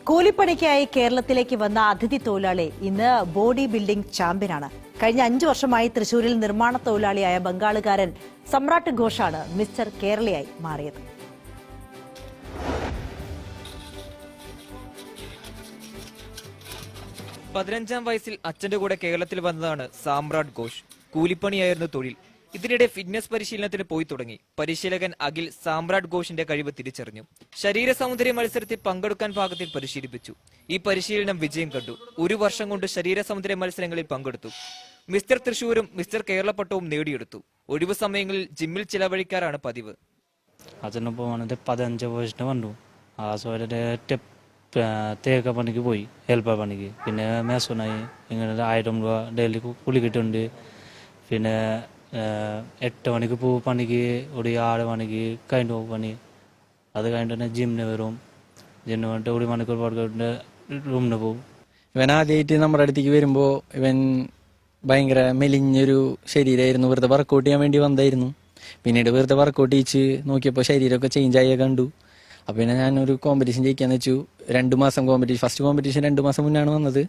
കൂലിപ്പണിക്കായി കേരളത്തിലേക്ക് വന്ന അതിഥി തൊഴിലാളി ഇന്ന് ബോഡി ബിൽഡിംഗ് ചാമ്പ്യനാണ്. കഴിഞ്ഞ 5 വർഷമായി തൃശൂരിൽ നിർമ്മാണ തൊഴിലാളിയായ ബംഗാളുകാരൻ സമ്രാട്ട് ഘോഷാണ് മിസ്റ്റർ കേരളയായി മാറിയത്. പതിനഞ്ചാം വയസ്സിൽ അച്ഛന്റെ കൂടെ കേരളത്തിൽ വന്നതാണ് സാമ്രാട്ട് ഘോഷ്. കൂലിപ്പണിയായിരുന്നു തൊഴിൽ. ഇതിനിടെ ഫിറ്റ്നസ് പരിശീലനത്തിന് പോയി തുടങ്ങി. പരിശീലകൻ അഖിൽ സാമ്രാട്ട് ഘോഷിന്റെ കഴിവ് തിരിച്ചറിഞ്ഞു. ശരീര സൗന്ദര്യ മത്സരത്തിൽ പങ്കെടുക്കാൻ പാകത്തിൽ പരിശീലിപ്പിച്ചു. ഈ പരിശീലനം വിജയം കണ്ടു. 1 വർഷം കൊണ്ട് ശരീര സൗന്ദര്യ മത്സരങ്ങളിൽ പങ്കെടുത്തു. മിസ്റ്റർ തൃശൂരും മിസ്റ്റർ കേരള പട്ടവും നേടിയെടുത്തു. ഒഴിവു സമയങ്ങളിൽ ജിമ്മിൽ ചിലവഴിക്കാറാണ് പതിവ്. അച്ഛനൊപ്പം വന്നിട്ട് 15 വയസ്സിന് വന്നു. ആ സമയത്ത് തേക്ക പണിക്ക് പോയി, ഹെൽപ്പർ പണിക്ക്. പിന്നെ മേസോനായി. ഇങ്ങനെ 1000 രൂപ ഡെയിലി കൂലി കിട്ടുന്നുണ്ട്. പിന്നെ 8 മണിക്ക് പോകും പണിക്ക്, ഒരു 6 മണിക്ക് കഴിഞ്ഞ് പോകും പണി. അത് കഴിഞ്ഞിട്ട് തന്നെ ജിമ്മിന് വരും. ജിമ്മിന് വന്നിട്ട് 1 മണിക്കൂർ പാടിക്കൊണ്ട് റൂമിന് പോകും. ഇവൻ ആദ്യമായിട്ട് നമ്മുടെ അടുത്തേക്ക് വരുമ്പോൾ ഇവൻ ഭയങ്കര മെലിഞ്ഞൊരു ശരീരമായിരുന്നു. വെറുതെ വർക്കൗട്ട് ചെയ്യാൻ വേണ്ടി വന്നായിരുന്നു. പിന്നീട് വെറുതെ വർക്കൗട്ട് ചെയ്യിച്ച് നോക്കിയപ്പോൾ ശരീരമൊക്കെ ചേഞ്ച് ആയ കണ്ടു. അപ്പോൾ പിന്നെ ഞാനൊരു കോമ്പറ്റീഷൻ ജയിക്കാന്ന് വെച്ചു. 2 മാസം കോമ്പറ്റീഷൻ, ഫസ്റ്റ് കോമ്പറ്റീഷൻ 2 മാസം മുന്നാണ് വന്നത്.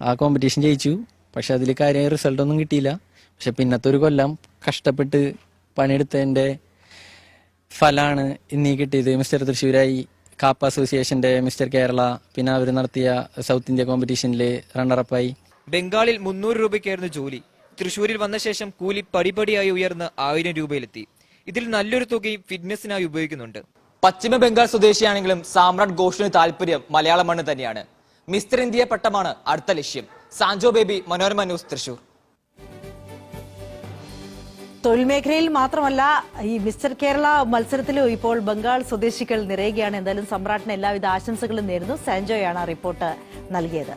ആ കോമ്പറ്റീഷൻ ജയിച്ചു. പക്ഷെ അതിൽ കാര്യമായ റിസൾട്ടൊന്നും കിട്ടിയില്ല. പക്ഷെ പിന്നത്തെ ഒരു കൊല്ലം കഷ്ടപ്പെട്ട് പണിയെടുത്തതിൻ്റെ ഫലമാണ് ഇന്നീ കിട്ടിയത്. മിസ്റ്റർ തൃശ്ശൂരായി, കാപ്പ അസോസിയേഷന്റെ മിസ്റ്റർ കേരള, പിന്നെ അവർ നടത്തിയ സൗത്ത് ഇന്ത്യ കോമ്പറ്റീഷനിൽ റണ്ണറപ്പായി. ബംഗാളിൽ 300 രൂപയ്ക്കായിരുന്നു ജോലി. തൃശൂരിൽ വന്ന ശേഷം കൂലി പടിപടിയായി ഉയർന്ന് 1000 രൂപയിലെത്തി. ഇതിൽ നല്ലൊരു തുകയും ഫിറ്റ്നസിനായി ഉപയോഗിക്കുന്നുണ്ട്. പശ്ചിമ ബംഗാൾ സ്വദേശിയാണെങ്കിലും സാമ്രാട്ട് ഘോഷിന് താല്പര്യം മലയാള മണ്ണ് തന്നെയാണ്. മിസ്റ്റർ ഇന്ത്യ പട്ടമാണ് അടുത്ത ലക്ഷ്യം. സാൻജോ ബേബി, മനോരമ ന്യൂസ്, തൃശൂർ. തൊഴിൽ മേഖലയിൽ മാത്രമല്ല, ഈ മിസ്റ്റർ കേരള മത്സരത്തിലും ഇപ്പോൾ ബംഗാൾ സ്വദേശികൾ നിറയുകയാണ്. എന്തായാലും സമ്രാട്ടിന് എല്ലാവിധ ആശംസകളും നേരുന്നു. സാൻജോയാണ് റിപ്പോർട്ട് നൽകിയത്.